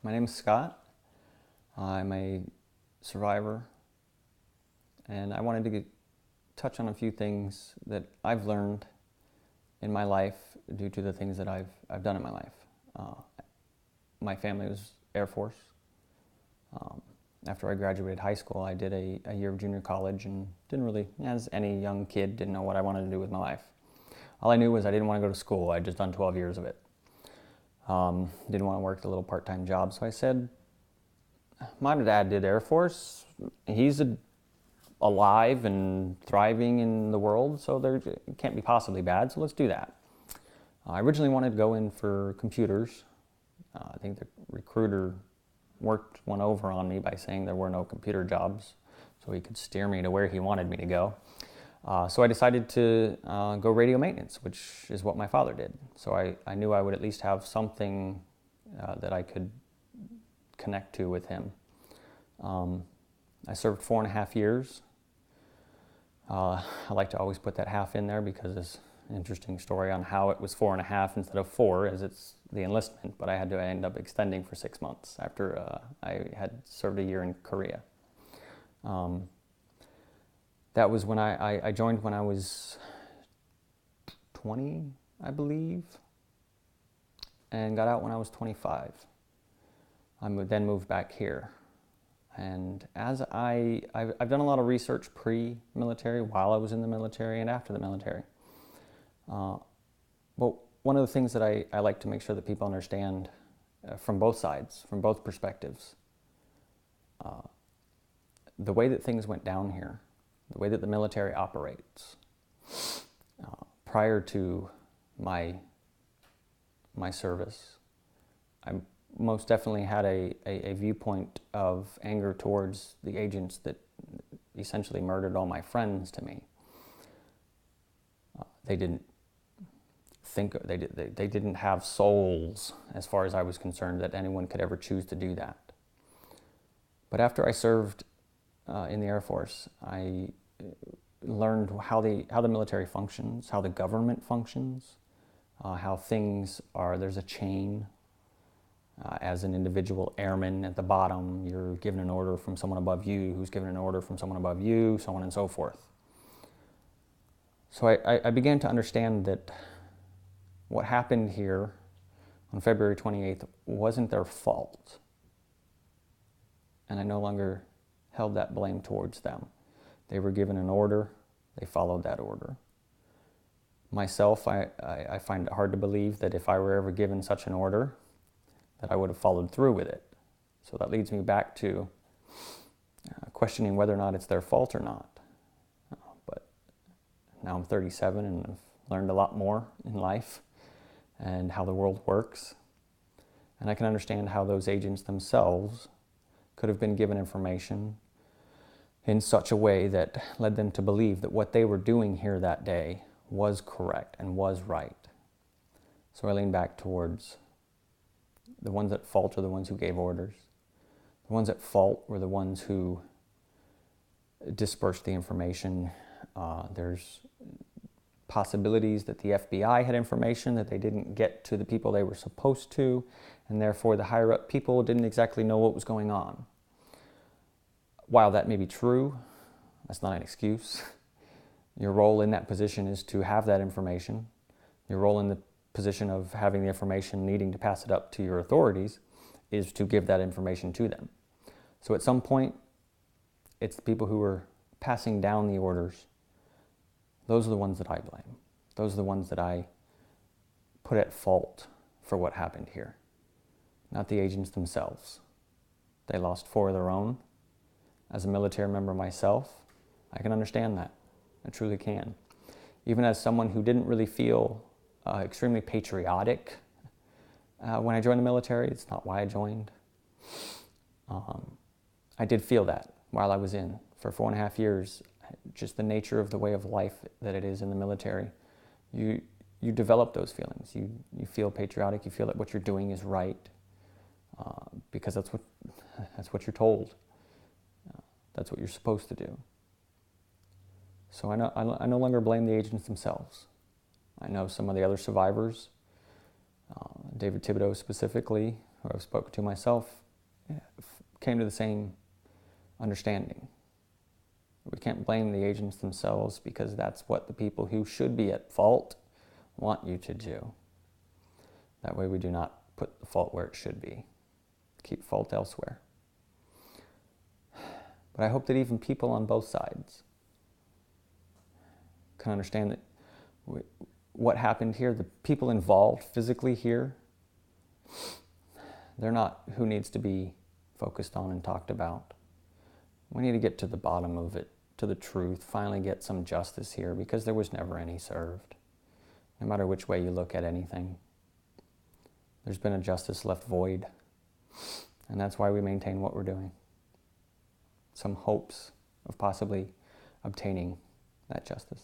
My name is Scott. I'm a survivor, and I wanted to touch on a few things that I've learned in my life due to the things that I've done in my life. My family was Air Force. After I graduated high school, I did a year of junior college and didn't really, as any young kid, didn't know what I wanted to do with my life. All I knew was I didn't want to go to school. I'd just done 12 years of it. Didn't want to work a little part-time job, so I said, my dad did Air Force. He's alive and thriving in the world, so it can't be possibly bad, so let's do that. I originally wanted to go in for computers. I think the recruiter worked one over on me by saying there were no computer jobs, so he could steer me to where he wanted me to go. So I decided to go radio maintenance, which is what my father did. So I knew I would at least have something that I could connect to with him. I served 4.5 years. I like to always put that half in there because it's an interesting story on how it was 4.5 instead of 4, as it's the enlistment, but I had to end up extending for 6 months after I had served a year in Korea. That was when I joined when I was 20, I believe, and got out when I was 25. I then moved back here. And as I've done a lot of research pre-military, while I was in the military, and after the military. But one of the things that I like to make sure that people understand from both sides, from both perspectives, the way that things went down here, the way that the military operates. Prior to my service, I most definitely had a viewpoint of anger towards the agents that essentially murdered all my friends to me. They didn't think, they didn't have souls, as far as I was concerned, that anyone could ever choose to do that. But after I served in the Air Force, I learned how the military functions, how the government functions, how things are, there's a chain. As an individual airman at the bottom, you're given an order from someone above you, who's given an order from someone above you, so on and so forth. So I began to understand that what happened here on February 28th wasn't their fault. And I no longer held that blame towards them. They were given an order, they followed that order. Myself, I find it hard to believe that if I were ever given such an order, that I would have followed through with it. So that leads me back to questioning whether or not it's their fault or not. But now I'm 37 and I've learned a lot more in life and how the world works. And I can understand how those agents themselves could have been given information in such a way that led them to believe that what they were doing here that day was correct and was right. So I lean back towards the ones at fault are the ones who gave orders. The ones at fault were the ones who dispersed the information. There's possibilities that the FBI had information that they didn't get to the people they were supposed to, and therefore the higher up people didn't exactly know what was going on. While that may be true, that's not an excuse. Your role in that position is to have that information. Your role in the position of having the information, needing to pass it up to your authorities, is to give that information to them. So at some point, it's the people who are passing down the orders. Those are the ones that I blame. Those are the ones that I put at fault for what happened here, not the agents themselves. They lost 4 of their own. As a military member myself, I can understand that. I truly can. Even as someone who didn't really feel extremely patriotic when I joined the military. It's not why I joined. I did feel that while I was in for 4.5 years. Just the nature of the way of life that it is in the military. You develop those feelings. You feel patriotic. You feel that what you're doing is right because that's what you're told. That's what you're supposed to do. So I no longer blame the agents themselves. I know some of the other survivors, David Thibodeau specifically, who I've spoken to myself, came to the same understanding. We can't blame the agents themselves because that's what the people who should be at fault want you to do. That way we do not put the fault where it should be. Keep fault elsewhere. But I hope that even people on both sides can understand that what happened here, the people involved physically here, they're not who needs to be focused on and talked about. We need to get to the bottom of it, to the truth, finally get some justice here, because there was never any served. No matter which way you look at anything, there's been a justice left void. And that's why we maintain what we're doing. Some hopes of possibly obtaining that justice.